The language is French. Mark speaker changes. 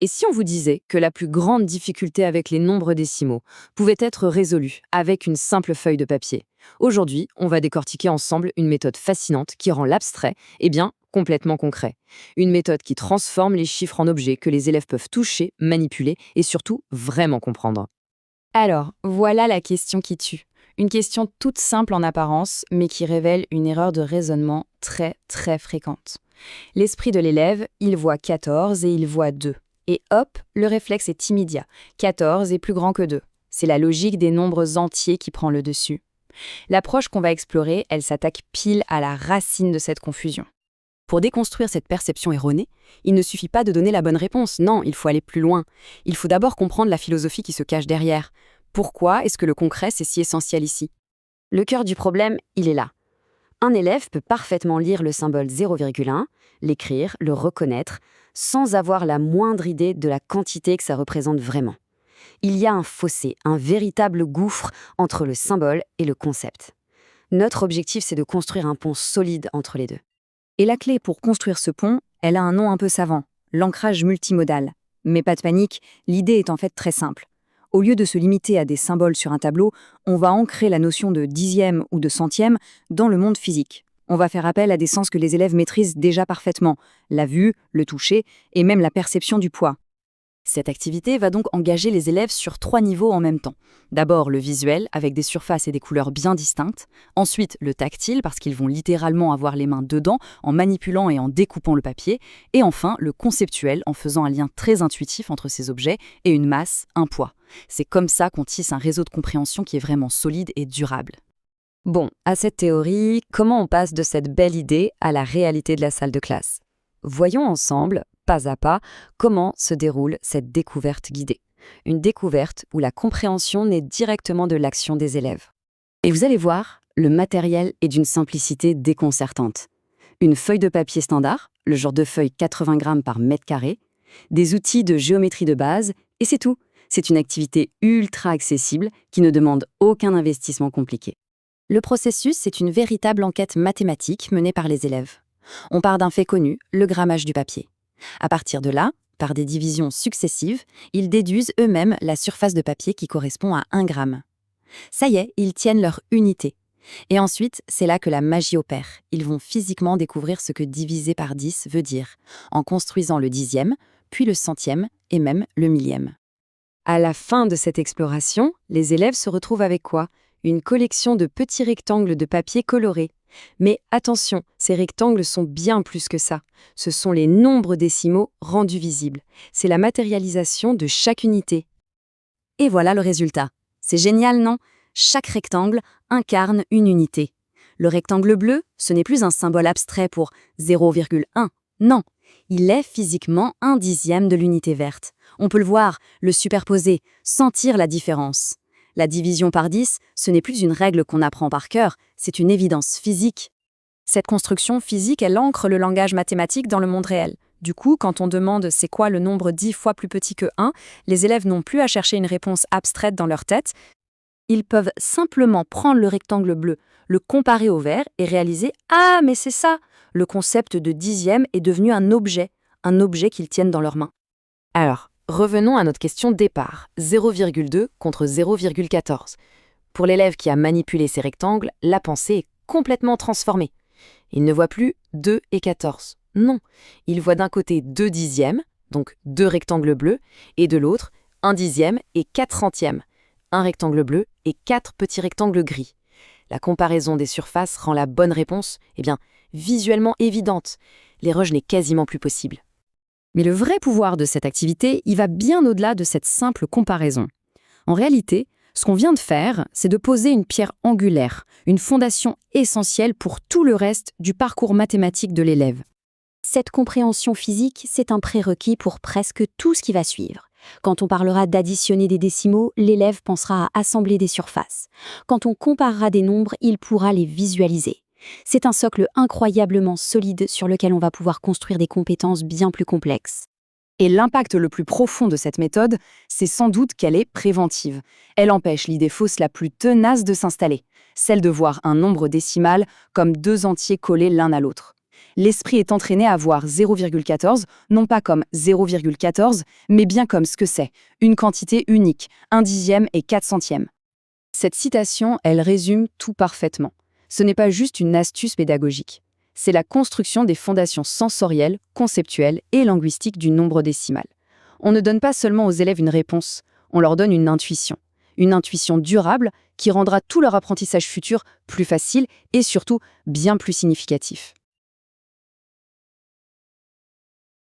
Speaker 1: Et si on vous disait que la plus grande difficulté avec les nombres décimaux pouvait être résolue avec une simple feuille de papier? Aujourd'hui, on va décortiquer ensemble une méthode fascinante qui rend l'abstrait, complètement concret. Une méthode qui transforme les chiffres en objets que les élèves peuvent toucher, manipuler et surtout vraiment comprendre.
Speaker 2: Alors, voilà la question qui tue. Une question toute simple en apparence, mais qui révèle une erreur de raisonnement très très fréquente. L'esprit de l'élève, il voit 14 et il voit 2. Et hop, le réflexe est immédiat. 14 est plus grand que 2. C'est la logique des nombres entiers qui prend le dessus. L'approche qu'on va explorer, elle s'attaque pile à la racine de cette confusion. Pour déconstruire cette perception erronée, il ne suffit pas de donner la bonne réponse, non, il faut aller plus loin. Il faut d'abord comprendre la philosophie qui se cache derrière. Pourquoi est-ce que le concret, c'est si essentiel ici?
Speaker 1: Le cœur du problème, il est là. Un élève peut parfaitement lire le symbole 0,1, l'écrire, le reconnaître, sans avoir la moindre idée de la quantité que ça représente vraiment. Il y a un fossé, un véritable gouffre entre le symbole et le concept. Notre objectif, c'est de construire un pont solide entre les deux.
Speaker 2: Et la clé pour construire ce pont, elle a un nom un peu savant, l'ancrage multimodal. Mais pas de panique, l'idée est en fait très simple. Au lieu de se limiter à des symboles sur un tableau, on va ancrer la notion de dixième ou de centième dans le monde physique. On va faire appel à des sens que les élèves maîtrisent déjà parfaitement, la vue, le toucher et même la perception du poids. Cette activité va donc engager les élèves sur 3 niveaux en même temps. D'abord le visuel, avec des surfaces et des couleurs bien distinctes. Ensuite le tactile, parce qu'ils vont littéralement avoir les mains dedans, en manipulant et en découpant le papier. Et enfin le conceptuel, en faisant un lien très intuitif entre ces objets et une masse, un poids. C'est comme ça qu'on tisse un réseau de compréhension qui est vraiment solide et durable.
Speaker 1: Bon, à cette théorie, comment on passe de cette belle idée à la réalité de la salle de classe? Voyons ensemble, pas à pas, comment se déroule cette découverte guidée. Une découverte où la compréhension naît directement de l'action des élèves. Et vous allez voir, le matériel est d'une simplicité déconcertante. Une feuille de papier standard, le genre de feuille 80 grammes par mètre carré, des outils de géométrie de base, et c'est tout. C'est une activité ultra accessible qui ne demande aucun investissement compliqué. Le processus, c'est une véritable enquête mathématique menée par les élèves. On part d'un fait connu, le grammage du papier. À partir de là, par des divisions successives, ils déduisent eux-mêmes la surface de papier qui correspond à 1 gramme. Ça y est, ils tiennent leur unité. Et ensuite, c'est là que la magie opère. Ils vont physiquement découvrir ce que diviser par 10 veut dire, en construisant le dixième, puis le centième et même le millième. À la fin de cette exploration, les élèves se retrouvent avec quoi? Une collection de petits rectangles de papier colorés. Mais attention, ces rectangles sont bien plus que ça. Ce sont les nombres décimaux rendus visibles. C'est la matérialisation de chaque unité. Et voilà le résultat. C'est génial, non? Chaque rectangle incarne une unité. Le rectangle bleu, ce n'est plus un symbole abstrait pour 0,1. Non, il est physiquement un dixième de l'unité verte. On peut le voir, le superposer, sentir la différence. La division par 10, ce n'est plus une règle qu'on apprend par cœur, c'est une évidence physique. Cette construction physique, elle ancre le langage mathématique dans le monde réel. Du coup, quand on demande c'est quoi le nombre 10 fois plus petit que 1, les élèves n'ont plus à chercher une réponse abstraite dans leur tête. Ils peuvent simplement prendre le rectangle bleu, le comparer au vert et réaliser « Ah, mais c'est ça !» Le concept de dixième est devenu un objet qu'ils tiennent dans leurs mains. Alors, revenons à notre question départ, 0,2 contre 0,14. Pour l'élève qui a manipulé ces rectangles, la pensée est complètement transformée. Il ne voit plus 2 et 14. Non, il voit d'un côté 2 dixièmes, donc 2 rectangles bleus, et de l'autre 1 dixième et 4 centièmes, un rectangle bleu et 4 petits rectangles gris. La comparaison des surfaces rend la bonne réponse, visuellement évidente. L'erreur n'est quasiment plus possible. Mais le vrai pouvoir de cette activité, il va bien au-delà de cette simple comparaison. En réalité, ce qu'on vient de faire, c'est de poser une pierre angulaire, une fondation essentielle pour tout le reste du parcours mathématique de l'élève.
Speaker 3: Cette compréhension physique, c'est un prérequis pour presque tout ce qui va suivre. Quand on parlera d'additionner des décimaux, l'élève pensera à assembler des surfaces. Quand on comparera des nombres, il pourra les visualiser. C'est un socle incroyablement solide sur lequel on va pouvoir construire des compétences bien plus complexes.
Speaker 2: Et l'impact le plus profond de cette méthode, c'est sans doute qu'elle est préventive. Elle empêche l'idée fausse la plus tenace de s'installer, celle de voir un nombre décimal comme 2 entiers collés l'un à l'autre. L'esprit est entraîné à voir 0,14, non pas comme 0,14, mais bien comme ce que c'est, une quantité unique, 1/10 et 4/100. Cette citation, elle résume tout parfaitement. Ce n'est pas juste une astuce pédagogique. C'est la construction des fondations sensorielles, conceptuelles et linguistiques du nombre décimal. On ne donne pas seulement aux élèves une réponse, on leur donne une intuition durable qui rendra tout leur apprentissage futur plus facile et surtout bien plus significatif.